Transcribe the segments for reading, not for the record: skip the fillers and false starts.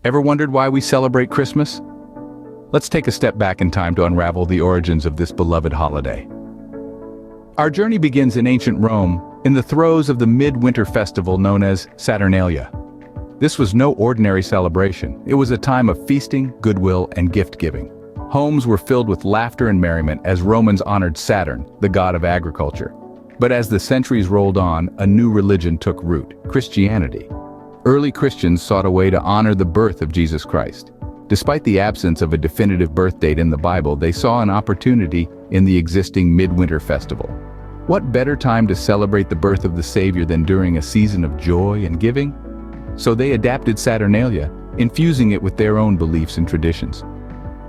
Ever wondered why we celebrate Christmas? Let's take a step back in time to unravel the origins of this beloved holiday. Our journey begins in ancient Rome, in the throes of the midwinter festival known as Saturnalia. This was no ordinary celebration. It was a time of feasting, goodwill, and gift-giving. Homes were filled with laughter and merriment as Romans honored Saturn, the god of agriculture. But as the centuries rolled on, a new religion took root: Christianity. Early Christians sought a way to honor the birth of Jesus Christ. Despite the absence of a definitive birth date in the Bible, they saw an opportunity in the existing midwinter festival. What better time to celebrate the birth of the Savior than during a season of joy and giving? So they adapted Saturnalia, infusing it with their own beliefs and traditions.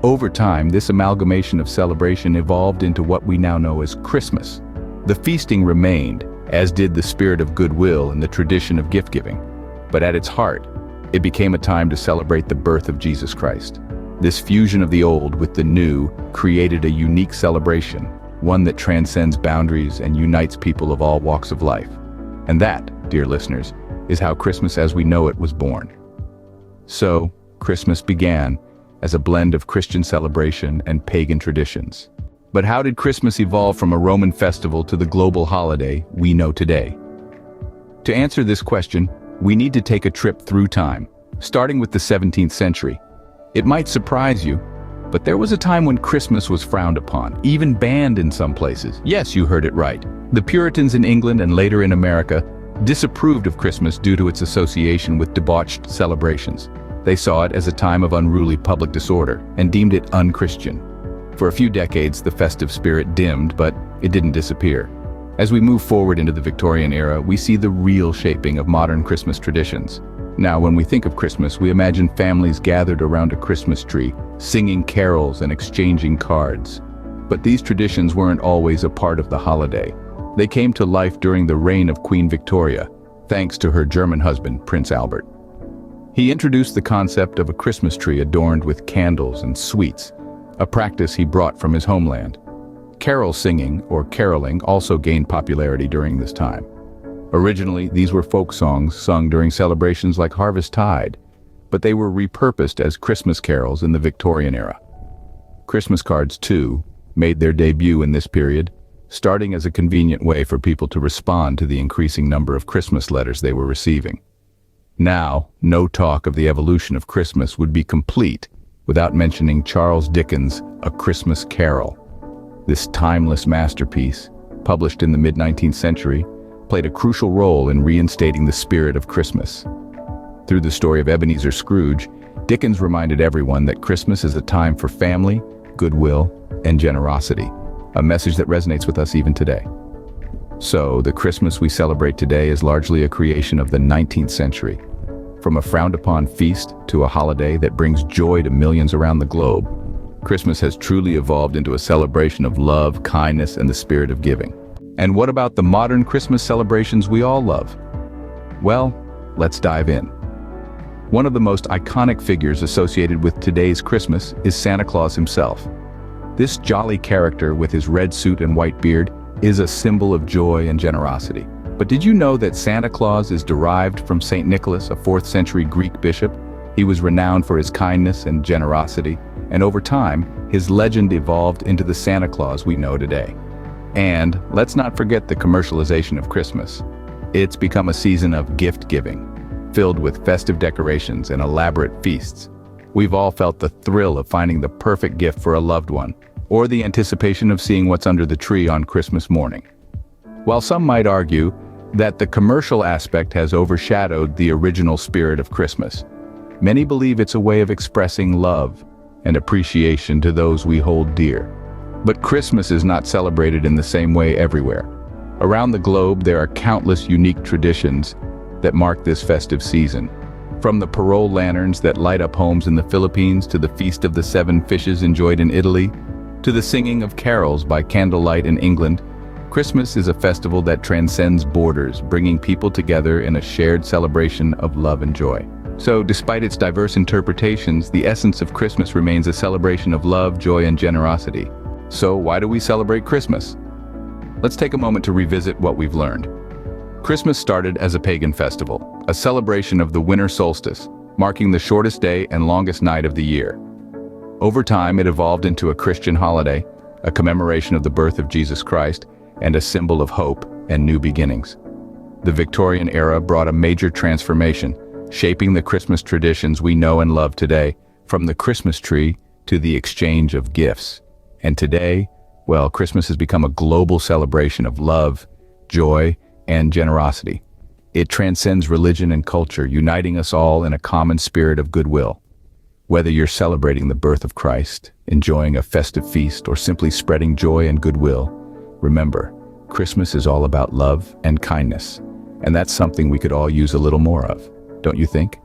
Over time, this amalgamation of celebration evolved into what we now know as Christmas. The feasting remained, as did the spirit of goodwill and the tradition of gift-giving. But at its heart, it became a time to celebrate the birth of Jesus Christ. This fusion of the old with the new created a unique celebration, one that transcends boundaries and unites people of all walks of life. And that, dear listeners, is how Christmas as we know it was born. So, Christmas began as a blend of Christian celebration and pagan traditions. But how did Christmas evolve from a Roman festival to the global holiday we know today? To answer this question, we need to take a trip through time, starting with the 17th century. It might surprise you, but there was a time when Christmas was frowned upon, even banned in some places. Yes, you heard it right. The Puritans in England and later in America disapproved of Christmas due to its association with debauched celebrations. They saw it as a time of unruly public disorder and deemed it unchristian. For a few decades, the festive spirit dimmed, but it didn't disappear. As we move forward into the Victorian era, we see the real shaping of modern Christmas traditions. Now, when we think of Christmas, we imagine families gathered around a Christmas tree, singing carols and exchanging cards. But these traditions weren't always a part of the holiday. They came to life during the reign of Queen Victoria, thanks to her German husband, Prince Albert. He introduced the concept of a Christmas tree adorned with candles and sweets, a practice he brought from his homeland. Carol singing, or caroling, also gained popularity during this time. Originally, these were folk songs sung during celebrations like Harvest Tide, but they were repurposed as Christmas carols in the Victorian era. Christmas cards, too, made their debut in this period, starting as a convenient way for people to respond to the increasing number of Christmas letters they were receiving. Now, no talk of the evolution of Christmas would be complete without mentioning Charles Dickens' A Christmas Carol. This timeless masterpiece, published in the mid-19th century, played a crucial role in reinstating the spirit of Christmas. Through the story of Ebenezer Scrooge, Dickens reminded everyone that Christmas is a time for family, goodwill, and generosity, a message that resonates with us even today. So, the Christmas we celebrate today is largely a creation of the 19th century. From a frowned-upon feast to a holiday that brings joy to millions around the globe, Christmas has truly evolved into a celebration of love, kindness, and the spirit of giving. And what about the modern Christmas celebrations we all love? Well, let's dive in. One of the most iconic figures associated with today's Christmas is Santa Claus himself. This jolly character with his red suit and white beard is a symbol of joy and generosity. But did you know that Santa Claus is derived from St. Nicholas, a 4th century Greek bishop? He was renowned for his kindness and generosity, and over time, his legend evolved into the Santa Claus we know today. And let's not forget the commercialization of Christmas. It's become a season of gift-giving, filled with festive decorations and elaborate feasts. We've all felt the thrill of finding the perfect gift for a loved one, or the anticipation of seeing what's under the tree on Christmas morning. While some might argue that the commercial aspect has overshadowed the original spirit of Christmas, many believe it's a way of expressing love and appreciation to those we hold dear. But Christmas is not celebrated in the same way everywhere. Around the globe, there are countless unique traditions that mark this festive season. From the parole lanterns that light up homes in the Philippines to the Feast of the Seven Fishes enjoyed in Italy, to the singing of carols by candlelight in England, Christmas is a festival that transcends borders, bringing people together in a shared celebration of love and joy. So, despite its diverse interpretations, the essence of Christmas remains a celebration of love, joy, and generosity. So, why do we celebrate Christmas? Let's take a moment to revisit what we've learned. Christmas started as a pagan festival, a celebration of the winter solstice, marking the shortest day and longest night of the year. Over time, it evolved into a Christian holiday, a commemoration of the birth of Jesus Christ, and a symbol of hope and new beginnings. The Victorian era brought a major transformation, shaping the Christmas traditions we know and love today, from the Christmas tree to the exchange of gifts. And today, well, Christmas has become a global celebration of love, joy, and generosity. It transcends religion and culture, uniting us all in a common spirit of goodwill. Whether you're celebrating the birth of Christ, enjoying a festive feast, or simply spreading joy and goodwill, remember, Christmas is all about love and kindness, and that's something we could all use a little more of, don't you think?